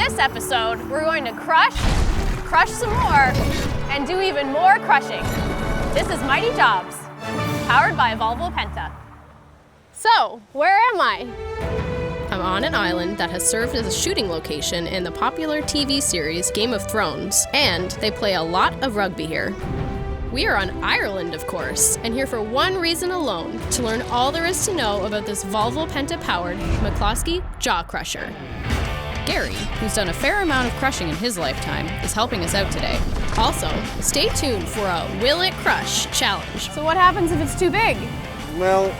this episode, we're going to crush some more, and do even more crushing. This is Mighty Jobs, powered by Volvo Penta. So, where am I? I'm on an island that has served as a shooting location in the popular TV series Game of Thrones, and they play a lot of rugby here. We are on Ireland, of course, and here for one reason alone, to learn all there is to know about this Volvo Penta-powered McCloskey jaw crusher. Gary, who's done a fair amount of crushing in his lifetime, is helping us out today. Also, stay tuned for a Will It Crush challenge. So what happens if it's too big? Well,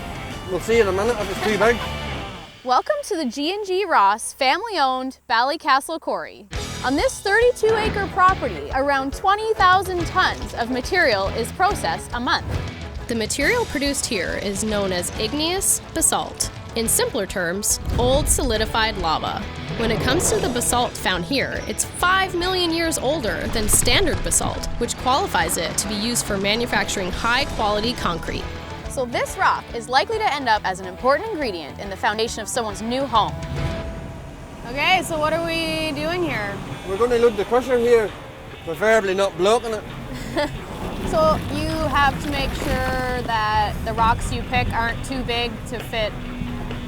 we'll see in a minute if it's too big. Welcome to the G&G Ross family-owned Ballycastle Quarry. On this 32-acre property, around 20,000 tons of material is processed a month. The material produced here is known as igneous basalt. In simpler terms, old solidified lava. When it comes to the basalt found here, it's 5 million years older than standard basalt, which qualifies it to be used for manufacturing high-quality concrete. So this rock is likely to end up as an important ingredient in the foundation of someone's new home. Okay, so what are we doing here? We're going to load the crusher here, preferably not blocking it. So you have to make sure that the rocks you pick aren't too big to fit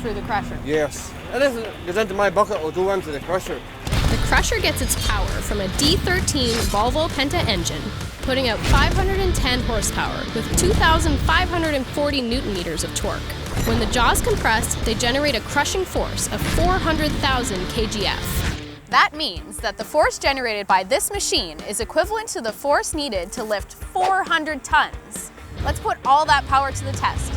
through the crusher. Yes. And if it goes into my bucket, it'll go into the crusher. The crusher gets its power from a D13 Volvo Penta engine, putting out 510 horsepower with 2,540 newton meters of torque. When the jaws compress, they generate a crushing force of 400,000 kgf. That means that the force generated by this machine is equivalent to the force needed to lift 400 tons. Let's put all that power to the test.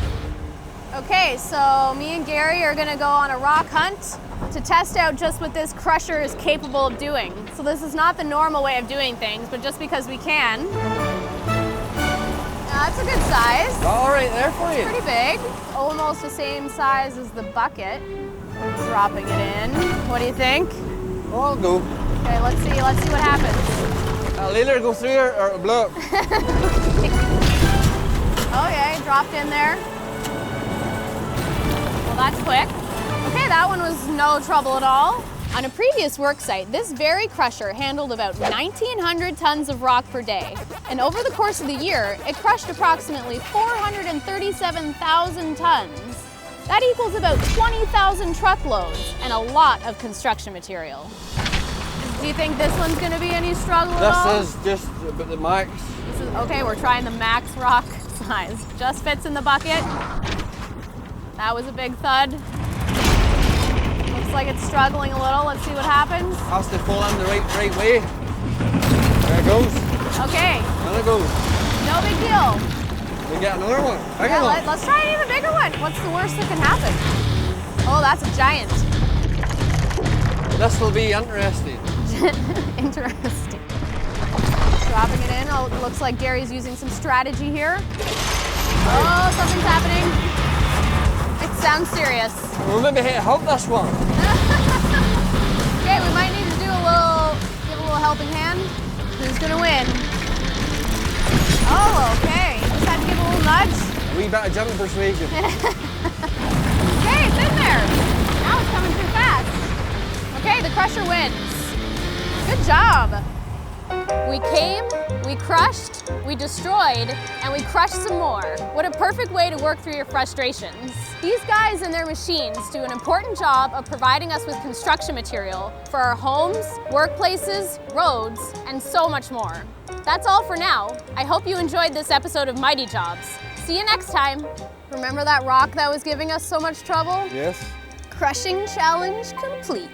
Okay, so me and Gary are gonna go on a rock hunt to test out just what this crusher is capable of doing. So this is not the normal way of doing things, but just because we can. That's a good size. All right there for you. Pretty big. Almost the same size as the bucket. Dropping it in. What do you think? Oh, I'll go. Okay, let's see what happens. I'll either go through here or blow it. Okay, dropped in there. Well, that's quick. Okay, that one was no trouble at all. On a previous work site, this very crusher handled about 1,900 tons of rock per day. And over the course of the year, it crushed approximately 437,000 tons. That equals about 20,000 truckloads and a lot of construction material. Do you think this one's gonna be any struggle at all? This is just about the max. Okay, we're trying the max rock size. Just fits in the bucket. That was a big thud. Looks like it's struggling a little. Let's see what happens. Has to fall in the right way. There it goes. Okay. There it goes. No big deal. We get another one. Yeah, let's try an even bigger one. What's the worst that can happen? Oh, that's a giant. This will be interesting. Interesting. Dropping it in. Oh, it looks like Gary's using some strategy here. Oh, something's happening. It sounds serious. We'll maybe help this one. Okay, we might need to give a little helping hand. Who's gonna win? Oh, okay. Just had to give a little nudge. A wee bit of jumping persuasion. Okay, it's in there. Now it's coming too fast. Okay, the crusher wins. Good job. We came, we crushed, we destroyed, and we crushed some more. What a perfect way to work through your frustrations. These guys and their machines do an important job of providing us with construction material for our homes, workplaces, roads, and so much more. That's all for now. I hope you enjoyed this episode of Mighty Jobs. See you next time. Remember that rock that was giving us so much trouble? Yes. Crushing challenge complete.